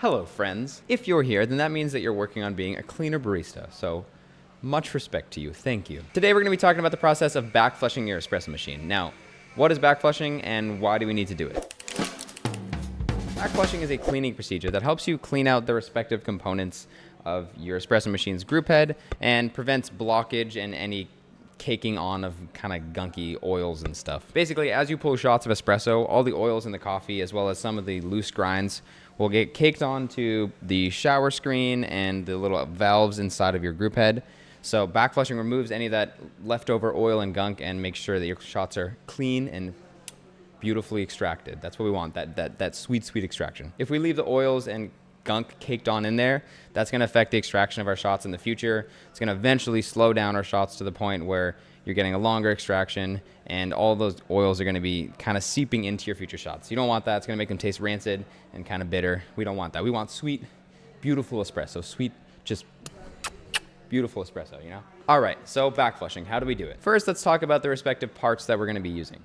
Hello, friends. If you're here, then that means that you're working on being a cleaner barista, so much respect to you. Thank you. Today, we're going to be talking about the process of backflushing your espresso machine. Now, what is backflushing and why do we need to do it? Backflushing is a cleaning procedure that helps you clean out the respective components of your espresso machine's group head and prevents blockage and any caking on of kind of gunky oils and stuff. Basically, as you pull shots of espresso, all the oils in the coffee, as well as some of the loose grinds, will get caked onto the shower screen and the little valves inside of your group head. So backflushing removes any of that leftover oil and gunk and makes sure that your shots are clean and beautifully extracted. That's what we want, that sweet, sweet extraction. If we leave the oils and gunk caked on in there, that's going to affect the extraction of our shots in the future. It's going to eventually slow down our shots to the point where you're getting a longer extraction and all those oils are going to be kind of seeping into your future shots. You don't want that. It's going to make them taste rancid and kind of bitter. We don't want that. We want sweet, beautiful espresso. Sweet, just beautiful espresso, you know? All right, so backflushing, how do we do it? First, let's talk about the respective parts that we're going to be using.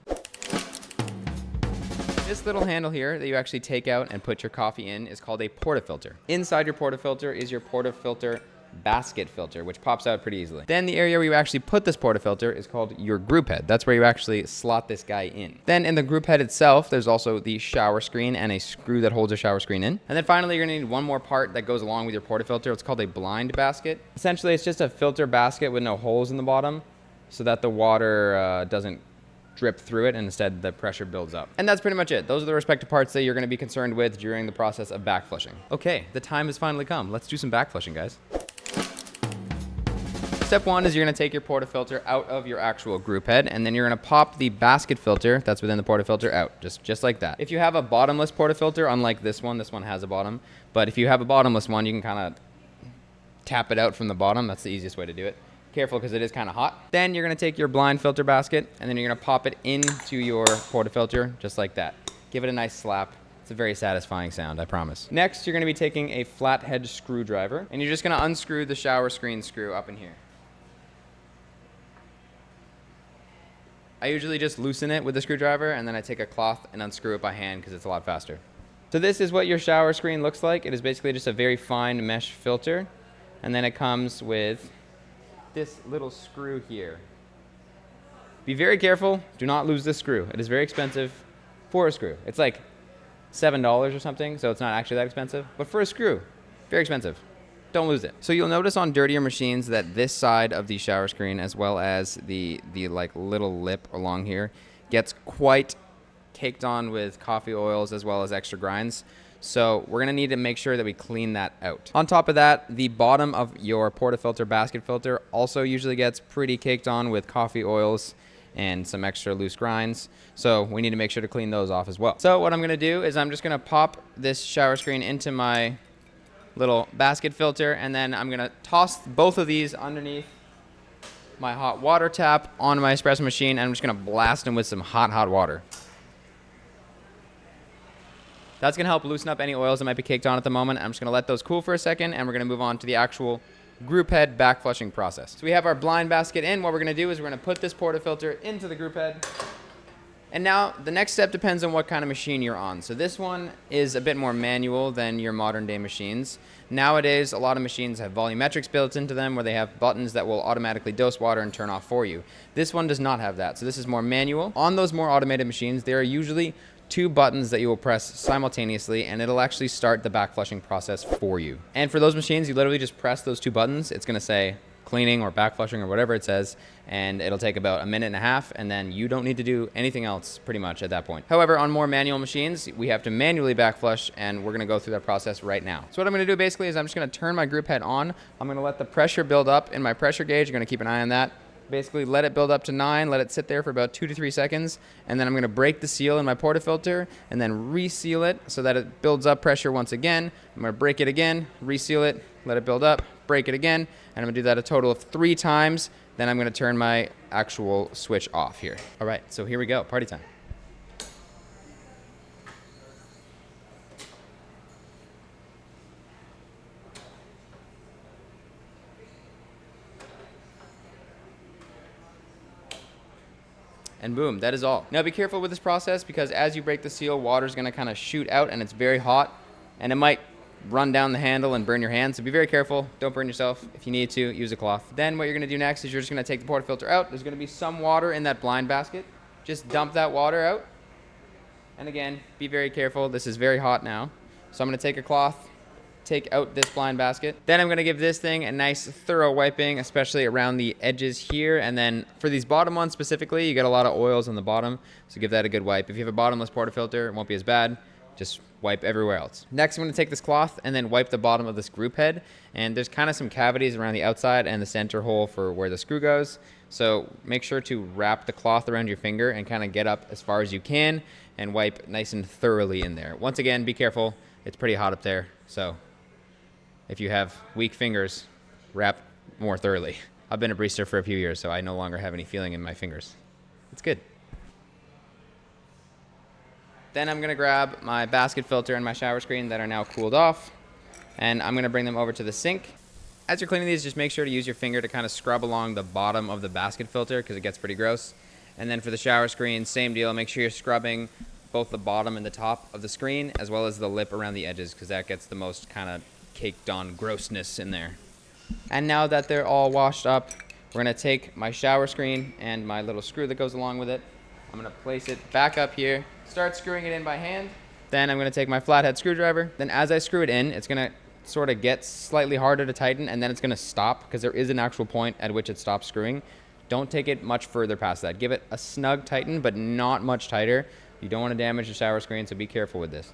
This little handle here that you actually take out and put your coffee in is called a portafilter. Inside your portafilter is your portafilter basket filter, which pops out pretty easily. Then the area where you actually put this portafilter is called your group head. That's where you actually slot this guy in. Then in the group head itself, there's also the shower screen and a screw that holds a shower screen in. And then finally, you're gonna need one more part that goes along with your portafilter. It's called a blind basket. Essentially, it's just a filter basket with no holes in the bottom so that the water doesn't drip through it and instead the pressure builds up. And that's pretty much it. Those are the respective parts that you're going to be concerned with during the process of backflushing. Okay, the time has finally come. Let's do some backflushing, guys. Step one is you're going to take your portafilter out of your actual group head, and then you're going to pop the basket filter that's within the portafilter out, just like that. If you have a bottomless portafilter, unlike this one has a bottom, but if you have a bottomless one, you can kind of tap it out from the bottom. That's the easiest way to do it. Careful because it is kind of hot. Then you're going to take your blind filter basket and then you're going to pop it into your portafilter just like that. Give it a nice slap. It's a very satisfying sound, I promise. Next, you're going to be taking a flathead screwdriver and you're just going to unscrew the shower screen screw up in here. I usually just loosen it with the screwdriver and then I take a cloth and unscrew it by hand because it's a lot faster. So this is what your shower screen looks like. It is basically just a very fine mesh filter, and then it comes with this little screw here. Be very careful. Do not lose this screw. It is very expensive for a screw. It's like $7 or something, so it's not actually that expensive. But for a screw, very expensive. Don't lose it. So you'll notice on dirtier machines that this side of the shower screen, as well as the like little lip along here, gets quite caked on with coffee oils as well as extra grinds. So we're going to need to make sure that we clean that out. On top of that, the bottom of your portafilter basket filter also usually gets pretty caked on with coffee oils and some extra loose grinds. So we need to make sure to clean those off as well. So what I'm going to do is I'm just going to pop this shower screen into my little basket filter, and then I'm going to toss both of these underneath my hot water tap on my espresso machine, and I'm just going to blast them with some hot water. That's going to help loosen up any oils that might be caked on at the moment. I'm just going to let those cool for a second, and we're going to move on to the actual group head backflushing process. So we have our blind basket in. What we're going to do is we're going to put this portafilter into the group head. And now the next step depends on what kind of machine you're on. So this one is a bit more manual than your modern day machines. Nowadays, a lot of machines have volumetrics built into them where they have buttons that will automatically dose water and turn off for you. This one does not have that. So this is more manual. On those more automated machines, there are usually two buttons that you will press simultaneously, and it'll actually start the backflushing process for you. And for those machines, you literally just press those two buttons. It's going to say cleaning or backflushing or whatever it says, and it'll take about a minute and a half, and then you don't need to do anything else pretty much at that point. However, on more manual machines, we have to manually backflush, and we're going to go through that process right now. So what I'm going to do basically is I'm just going to turn my group head on. I'm going to let the pressure build up in my pressure gauge. I'm going to keep an eye on that. Basically let it build up to 9, let it sit there for about 2 to 3 seconds, and then I'm going to break the seal in my portafilter and then reseal it so that it builds up pressure once again. I'm going to break it again, reseal it, let it build up, break it again, and I'm going to do that a total of 3 times. Then I'm going to turn my actual switch off here. All right, so here we go, party time. And boom, that is all. Now be careful with this process because as you break the seal, water is going to kind of shoot out and it's very hot and it might run down the handle and burn your hands. So be very careful. Don't burn yourself. If you need to, use a cloth. Then what you're gonna do next is you're just gonna take the portafilter out. There's gonna be some water in that blind basket. Just dump that water out. And again, be very careful. This is very hot now. So I'm gonna take a cloth, take out this blind basket. Then I'm gonna give this thing a nice thorough wiping, especially around the edges here. And then for these bottom ones specifically, you get a lot of oils on the bottom. So give that a good wipe. If you have a bottomless portafilter, it won't be as bad. Just wipe everywhere else. Next, I'm gonna take this cloth and then wipe the bottom of this group head. And there's kind of some cavities around the outside and the center hole for where the screw goes. So make sure to wrap the cloth around your finger and kind of get up as far as you can and wipe nice and thoroughly in there. Once again, be careful. It's pretty hot up there. So if you have weak fingers, wrap more thoroughly. I've been a barista for a few years, so I no longer have any feeling in my fingers. It's good. Then I'm gonna grab my basket filter and my shower screen that are now cooled off, and I'm gonna bring them over to the sink. As you're cleaning these, just make sure to use your finger to kind of scrub along the bottom of the basket filter because it gets pretty gross. And then for the shower screen, same deal. Make sure you're scrubbing both the bottom and the top of the screen as well as the lip around the edges because that gets the most kind of caked on grossness in there. And now that they're all washed up, we're gonna take my shower screen and my little screw that goes along with it. I'm gonna place it back up here, start screwing it in by hand. Then I'm gonna take my flathead screwdriver. Then as I screw it in, it's gonna sort of get slightly harder to tighten and then it's gonna stop because there is an actual point at which it stops screwing. Don't take it much further past that. Give it a snug tighten, but not much tighter. You don't want to damage the shower screen, so be careful with this.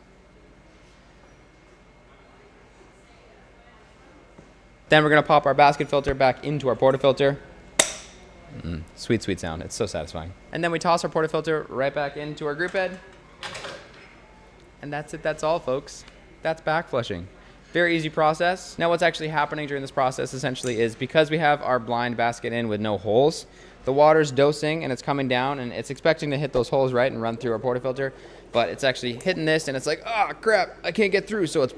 Then we're gonna pop our basket filter back into our portafilter. Sweet, sweet sound. It's so satisfying. And then we toss our portafilter right back into our group head. And that's it. That's all, folks. That's backflushing. Very easy process. Now what's actually happening during this process essentially is because we have our blind basket in with no holes, the water's dosing and it's coming down and it's expecting to hit those holes right and run through our portafilter, but it's actually hitting this and it's like, oh crap, I can't get through. So it's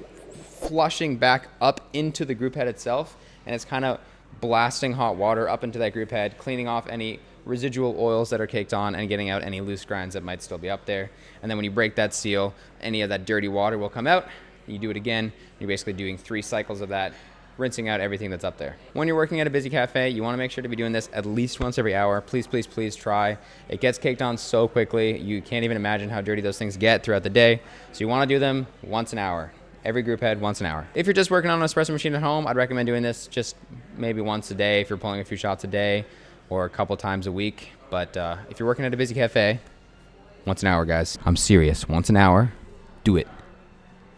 flushing back up into the group head itself and it's kind of blasting hot water up into that group head, cleaning off any residual oils that are caked on and getting out any loose grinds that might still be up there. And then when you break that seal, any of that dirty water will come out. You do it again, you're basically doing 3 cycles of that, rinsing out everything that's up there. When you're working at a busy cafe, you wanna make sure to be doing this at least once every hour. Please, please, please try. It gets caked on so quickly, you can't even imagine how dirty those things get throughout the day. So you wanna do them once an hour. Every group head, once an hour. If you're just working on an espresso machine at home, I'd recommend doing this just maybe once a day if you're pulling a few shots a day or a couple times a week. But if you're working at a busy cafe, once an hour, guys. I'm serious, once an hour, do it.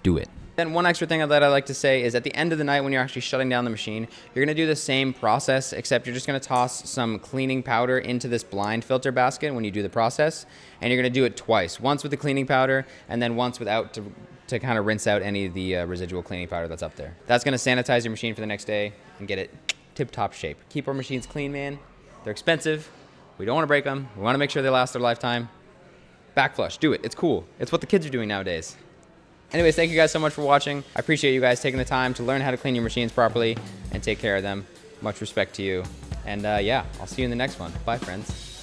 Do it. Then one extra thing that I like to say is at the end of the night when you're actually shutting down the machine, you're gonna do the same process, except you're just gonna toss some cleaning powder into this blind filter basket when you do the process, and you're gonna do it twice. Once with the cleaning powder, and then once without to kind of rinse out any of the residual cleaning powder that's up there. That's gonna sanitize your machine for the next day and get it tip-top shape. Keep our machines clean, man. They're expensive. We don't wanna break them. We wanna make sure they last their lifetime. Backflush, do it, it's cool. It's what the kids are doing nowadays. Anyways, thank you guys so much for watching. I appreciate you guys taking the time to learn how to clean your machines properly and take care of them. Much respect to you. And yeah, I'll see you in the next one. Bye, friends.